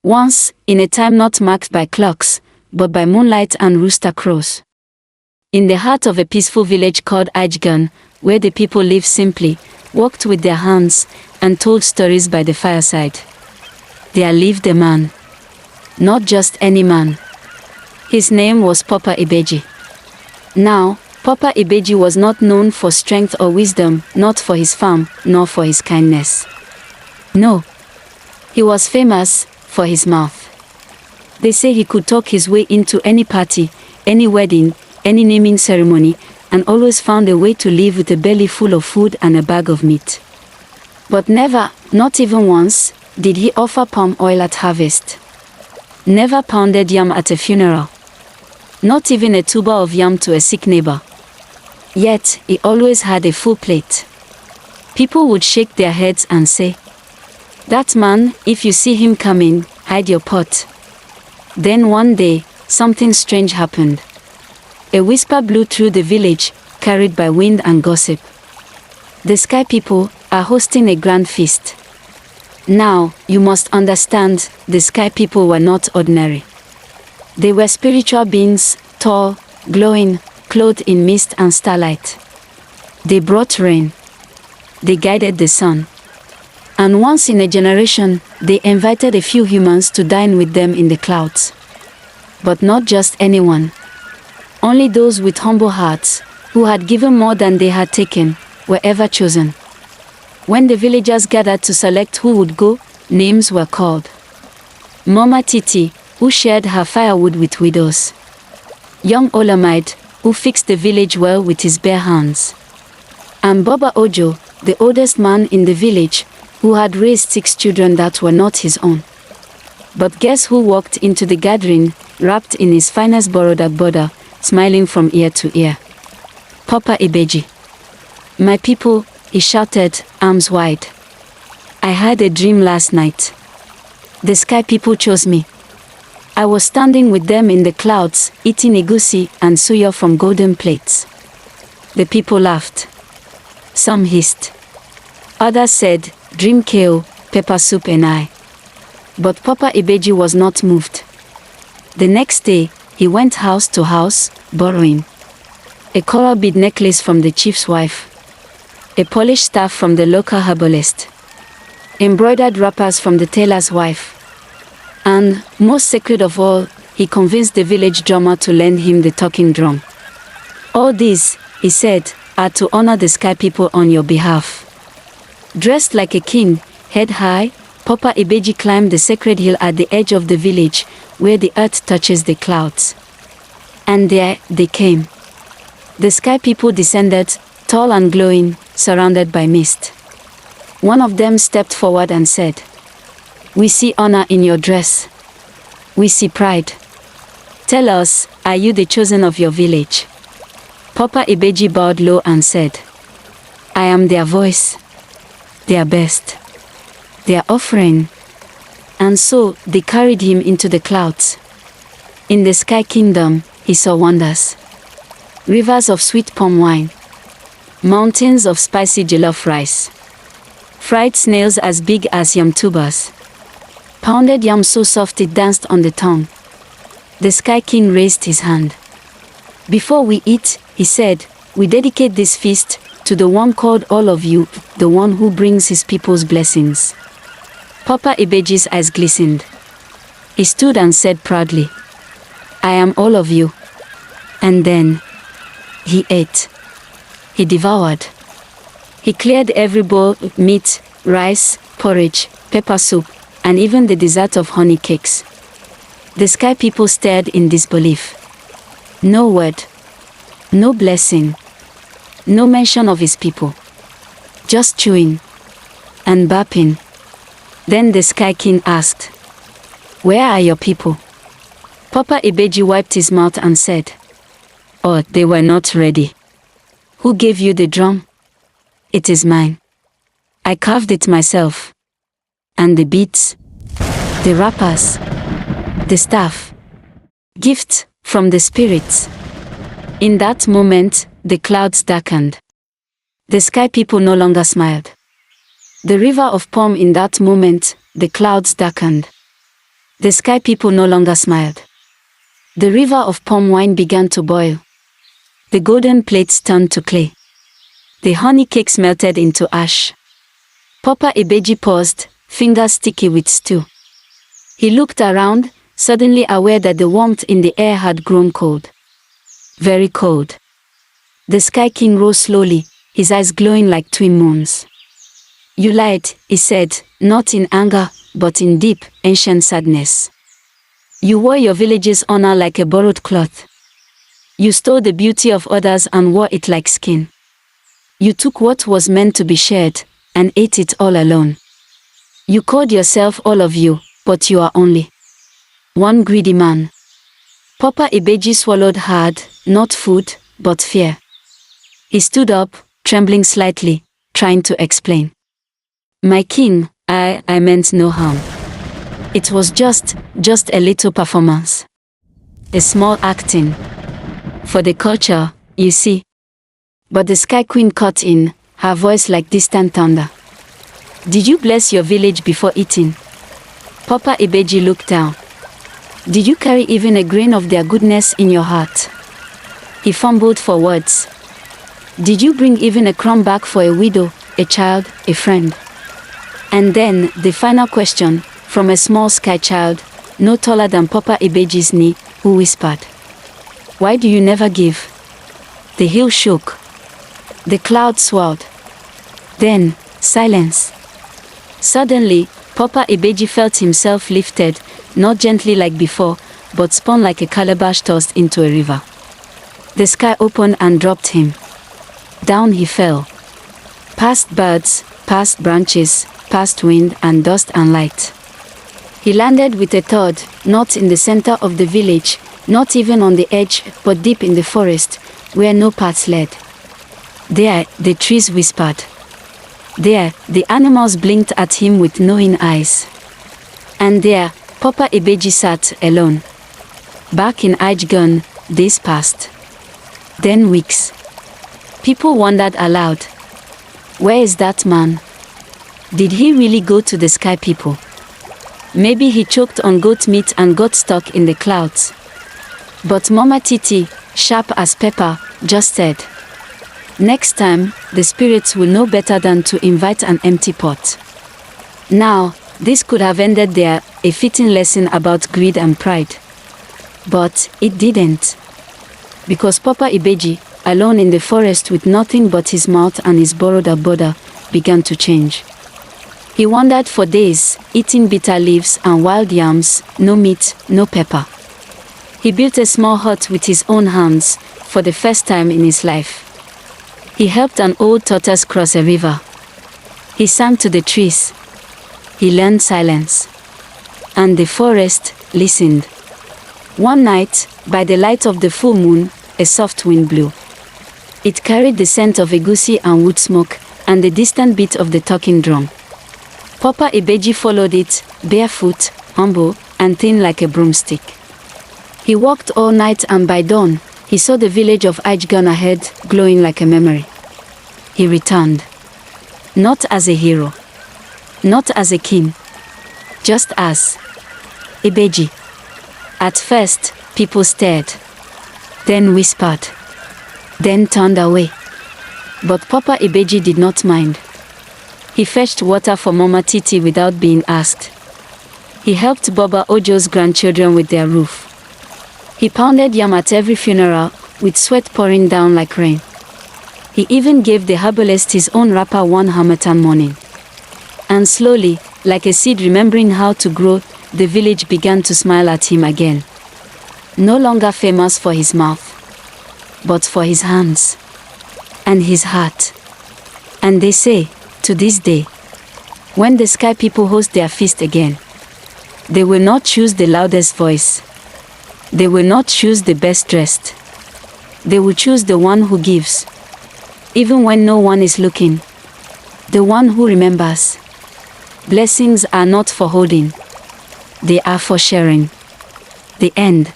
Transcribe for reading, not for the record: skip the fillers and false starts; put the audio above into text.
Once, in a time not marked by clocks, but by moonlight and rooster crows. In the heart of a peaceful village called Ibeji, where the people lived simply, worked with their hands, and told stories by the fireside, there lived a man. Not just any man. His name was Papa Ibeji. Now, Papa Ibeji was not known for strength or wisdom, not for his farm, nor for his kindness. No. He was famous for his mouth. They say he could talk his way into any party, any wedding, any naming ceremony, and always found a way to live with a belly full of food and a bag of meat. But never, not even once, did he offer palm oil at harvest. Never pounded yam at a funeral. Not even a tuber of yam to a sick neighbor. Yet, he always had a full plate. People would shake their heads and say, that man, if you see him coming, hide your pot. Then one day, something strange happened. A whisper blew through the village, carried by wind and gossip. The sky people are hosting a grand feast. Now, you must understand, the sky people were not ordinary. They were spiritual beings, tall, glowing, clothed in mist and starlight. They brought rain. They guided the sun. And once in a generation, they invited a few humans to dine with them in the clouds. But not just anyone. Only those with humble hearts, who had given more than they had taken, were ever chosen. When the villagers gathered to select who would go, names were called. Mama Titi, who shared her firewood with widows. Young Olamide, who fixed the village well with his bare hands. And Baba Ojo, the oldest man in the village, who had raised 6 children that were not his own. But guess who walked into the gathering, wrapped in his finest borrowed agbada, smiling from ear to ear? Papa Ibeji. My people, he shouted, arms wide. I had a dream last night. The sky people chose me. I was standing with them in the clouds, eating egusi and suya from golden plates. The people laughed. Some hissed. Others said, dream kale, pepper soup and I. But Papa Ibeji was not moved. The next day, he went house to house, borrowing a coral bead necklace from the chief's wife, a polished staff from the local herbalist, embroidered wrappers from the tailor's wife, and, most sacred of all, he convinced the village drummer to lend him the talking drum. All these, he said, are to honor the sky people on your behalf. Dressed like a king, head high, Papa Ibeji climbed the sacred hill at the edge of the village, where the earth touches the clouds. And there they came. The sky people descended, tall and glowing, surrounded by mist. One of them stepped forward and said, we see honor in your dress. We see pride. Tell us, are you the chosen of your village? Papa Ibeji bowed low and said, I am their voice, their best, their offering. And so they carried him into the clouds. In the sky kingdom, he saw wonders. Rivers of sweet palm wine. Mountains of spicy jollof rice. Fried snails as big as yam tubers. Pounded yam so soft it danced on the tongue. The Sky King raised his hand. Before we eat, he said, we dedicate this feast to the one called all of you, the one who brings his people's blessings. Papa Ibeji's eyes glistened. He stood and said proudly, I am all of you. And then, he ate. He devoured. He cleared every bowl, meat, rice, porridge, pepper soup, and even the dessert of honey cakes. The sky people stared in disbelief. No word. No blessing. No mention of his people. Just chewing. And burping. Then the Sky King asked, where are your people? Papa Ibeji wiped his mouth and said, oh, they were not ready. Who gave you the drum? It is mine. I carved it myself. And the beads, the wrappers, the staff, gifts from the spirits. In that moment, the clouds darkened. The sky people no longer smiled. The river of palm in that moment, the clouds darkened. The sky people no longer smiled. The river of palm wine began to boil. The golden plates turned to clay. The honey cakes melted into ash. Papa Ibeji paused, fingers sticky with stew. He looked around, suddenly aware that the warmth in the air had grown cold. Very cold. The Sky King rose slowly, his eyes glowing like twin moons. "You lied," he said, not in anger, but in deep, ancient sadness. "You wore your village's honor like a borrowed cloth. You stole the beauty of others and wore it like skin. You took what was meant to be shared, and ate it all alone. You called yourself all of you, but you are only one greedy man." Papa Ibeji swallowed hard, not food, but fear. He stood up, trembling slightly, trying to explain. "My king, I meant no harm. It was just a little performance. A small acting. For the culture, you see." But the Sky Queen cut in, her voice like distant thunder. "Did you bless your village before eating?" Papa Ibeji looked down. "Did you carry even a grain of their goodness in your heart?" He fumbled for words. "Did you bring even a crumb back for a widow, a child, a friend?" And then, the final question, from a small sky child, no taller than Papa Ibeji's knee, who whispered, "Why do you never give?" The hill shook. The clouds swirled. Then, silence. Suddenly, Papa Ibeji felt himself lifted, not gently like before, but spun like a calabash tossed into a river. The sky opened and dropped him. Down he fell. Past birds, past branches, past wind and dust and light. He landed with a thud, not in the center of the village, not even on the edge, but deep in the forest, where no paths led. There, the trees whispered. There, the animals blinked at him with knowing eyes. And there, Papa Ibeji sat alone. Back in Ijegun, days passed. Then weeks. People wondered aloud. Where is that man? Did he really go to the sky people? Maybe he choked on goat meat and got stuck in the clouds. But Mama Titi, sharp as pepper, just said, "Next time, the spirits will know better than to invite an empty pot." Now, this could have ended there, a fitting lesson about greed and pride. But it didn't. Because Papa Ibeji, alone in the forest with nothing but his mouth and his borrowed abode, began to change. He wandered for days, eating bitter leaves and wild yams, no meat, no pepper. He built a small hut with his own hands, for the first time in his life. He helped an old tortoise cross a river. He sang to the trees. He learned silence. And the forest listened. One night, by the light of the full moon, a soft wind blew. It carried the scent of egusi and wood smoke, and the distant beat of the talking drum. Papa Ibeji followed it, barefoot, humble, and thin like a broomstick. He walked all night, and by dawn, he saw the village of Ijegun ahead, glowing like a memory. He returned. Not as a hero. Not as a king. Just as Ibeji. At first, people stared. Then whispered. Then turned away. But Papa Ibeji did not mind. He fetched water for Mama Titi without being asked. He helped Baba Ojo's grandchildren with their roof. He pounded yam at every funeral, with sweat pouring down like rain. He even gave the herbalist his own wrapper one Harmattan morning. And slowly, like a seed remembering how to grow, the village began to smile at him again. No longer famous for his mouth, but for his hands and his heart. And they say, to this day, when the sky people host their feast again, they will not choose the loudest voice. They will not choose the best dressed. They will choose the one who gives, even when no one is looking. The one who remembers. Blessings are not for holding. They are for sharing. The end.